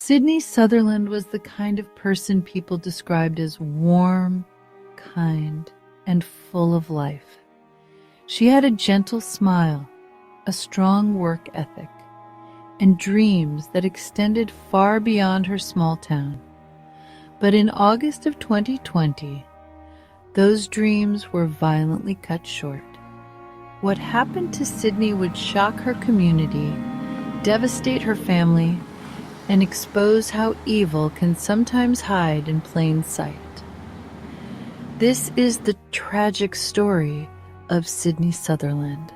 Sydney Sutherland was the kind of person people described as warm, kind, and full of life. She had a gentle smile, a strong work ethic, and dreams that extended far beyond her small town. But in August of 2020, those dreams were violently cut short. What happened to Sydney would shock her community, devastate her family, and expose how evil can sometimes hide in plain sight. This is the tragic story of Sydney Sutherland.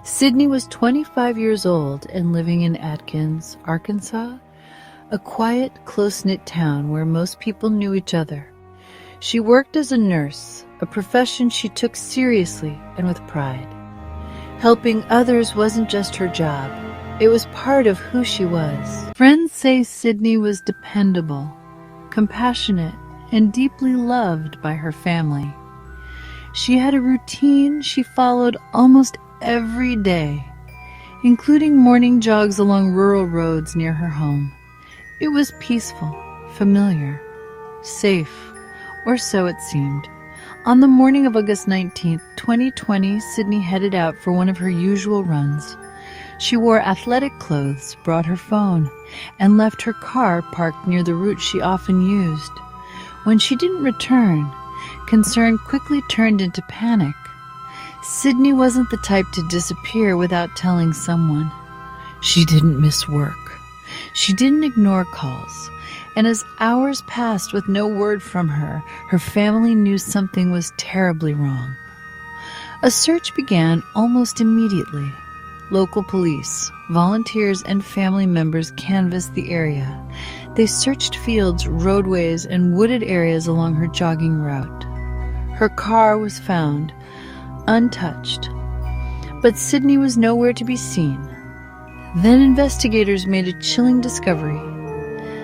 Sydney was 25 years old and living in Atkins, Arkansas, a quiet, close-knit town where most people knew each other. She worked as a nurse, a profession she took seriously and with pride. Helping others wasn't just her job. It was part of who she was. Friends say Sydney was dependable, compassionate, and deeply loved by her family. She had a routine she followed almost every day, including morning jogs along rural roads near her home. It was peaceful, familiar, safe, or so it seemed. On the morning of August 19th, 2020, Sydney headed out for one of her usual runs. She wore athletic clothes, brought her phone, and left her car parked near the route she often used. When she didn't return, concern quickly turned into panic. Sydney wasn't the type to disappear without telling someone. She didn't miss work. She didn't ignore calls. And as hours passed with no word from her, her family knew something was terribly wrong. A search began almost immediately. Local police, volunteers, and family members canvassed the area. They searched fields, roadways, and wooded areas along her jogging route. Her car was found, untouched, but Sydney was nowhere to be seen. Then investigators made a chilling discovery.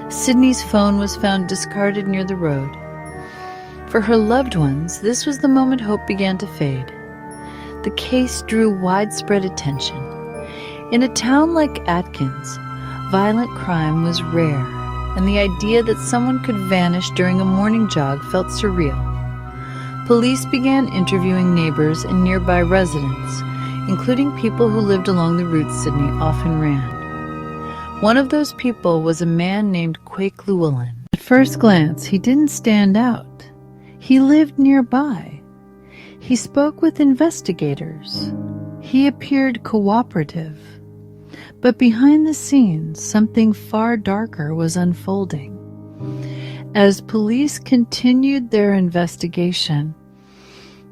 Sydney's phone was found discarded near the road. For her loved ones, this was the moment hope began to fade. The case drew widespread attention. In a town like Atkins, violent crime was rare, and the idea that someone could vanish during a morning jog felt surreal. Police began interviewing neighbors and nearby residents, including people who lived along the route Sydney often ran. One of those people was a man named Quake Llewellyn. At first glance, he didn't stand out. He lived nearby. He spoke with investigators. He appeared cooperative. But behind the scenes, something far darker was unfolding. As police continued their investigation,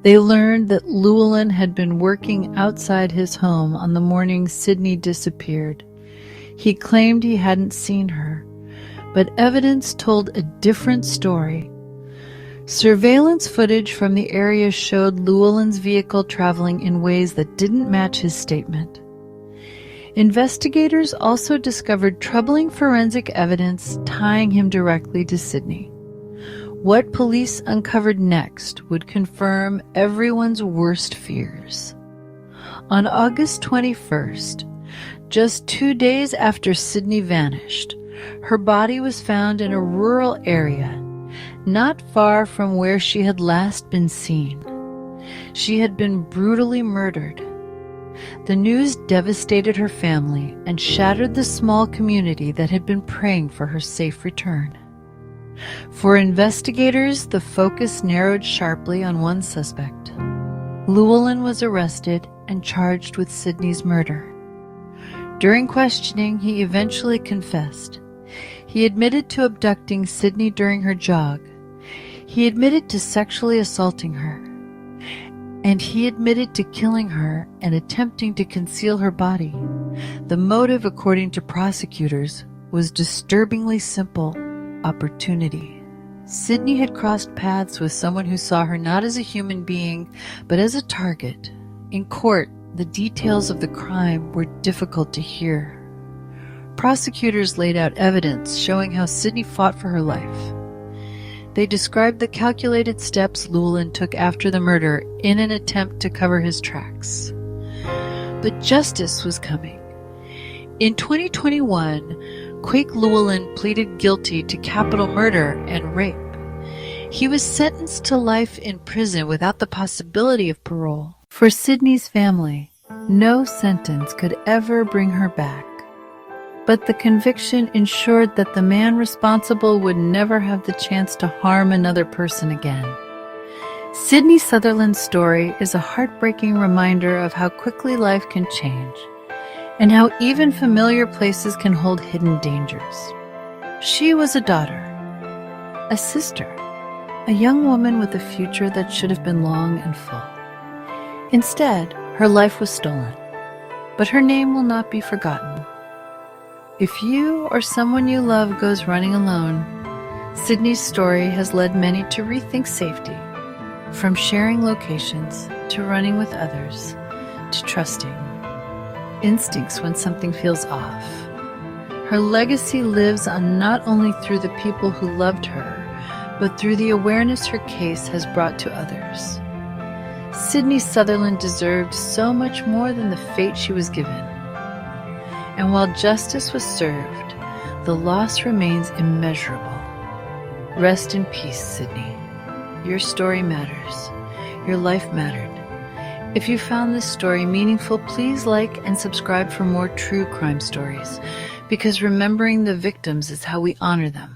they learned that Llewellyn had been working outside his home on the morning Sydney disappeared. He claimed he hadn't seen her, but evidence told a different story. Surveillance footage from the area showed Llewellyn's vehicle traveling in ways that didn't match his statement. Investigators also discovered troubling forensic evidence tying him directly to Sydney. What police uncovered next would confirm everyone's worst fears. On August 21st, just 2 days after Sydney vanished, her body was found in a rural area, not far from where she had last been seen. She had been brutally murdered. The news devastated her family and shattered the small community that had been praying for her safe return. For investigators, the focus narrowed sharply on one suspect. Llewellyn was arrested and charged with Sydney's murder. During questioning, he eventually confessed. He admitted to abducting Sydney during her jog. He admitted to sexually assaulting her. And he admitted to killing her and attempting to conceal her body. The motive, according to prosecutors, was disturbingly simple: opportunity. Sydney had crossed paths with someone who saw her not as a human being, but as a target. In court, the details of the crime were difficult to hear. Prosecutors laid out evidence showing how Sydney fought for her life. They described the calculated steps Llewellyn took after the murder in an attempt to cover his tracks. But justice was coming. In 2021, Quake Llewellyn pleaded guilty to capital murder and rape. He was sentenced to life in prison without the possibility of parole. For Sydney's family, no sentence could ever bring her back. But the conviction ensured that the man responsible would never have the chance to harm another person again. Sydney Sutherland's story is a heartbreaking reminder of how quickly life can change, and how even familiar places can hold hidden dangers. She was a daughter, a sister, a young woman with a future that should have been long and full. Instead, her life was stolen, but her name will not be forgotten. If you or someone you love goes running alone, Sydney's story has led many to rethink safety, from sharing locations to running with others to trusting instincts when something feels off. Her legacy lives on not only through the people who loved her, but through the awareness her case has brought to others. Sydney Sutherland deserved so much more than the fate she was given. And while justice was served, the loss remains immeasurable. Rest in peace, Sydney. Your story matters. Your life mattered. If you found this story meaningful, please like and subscribe for more true crime stories, because remembering the victims is how we honor them.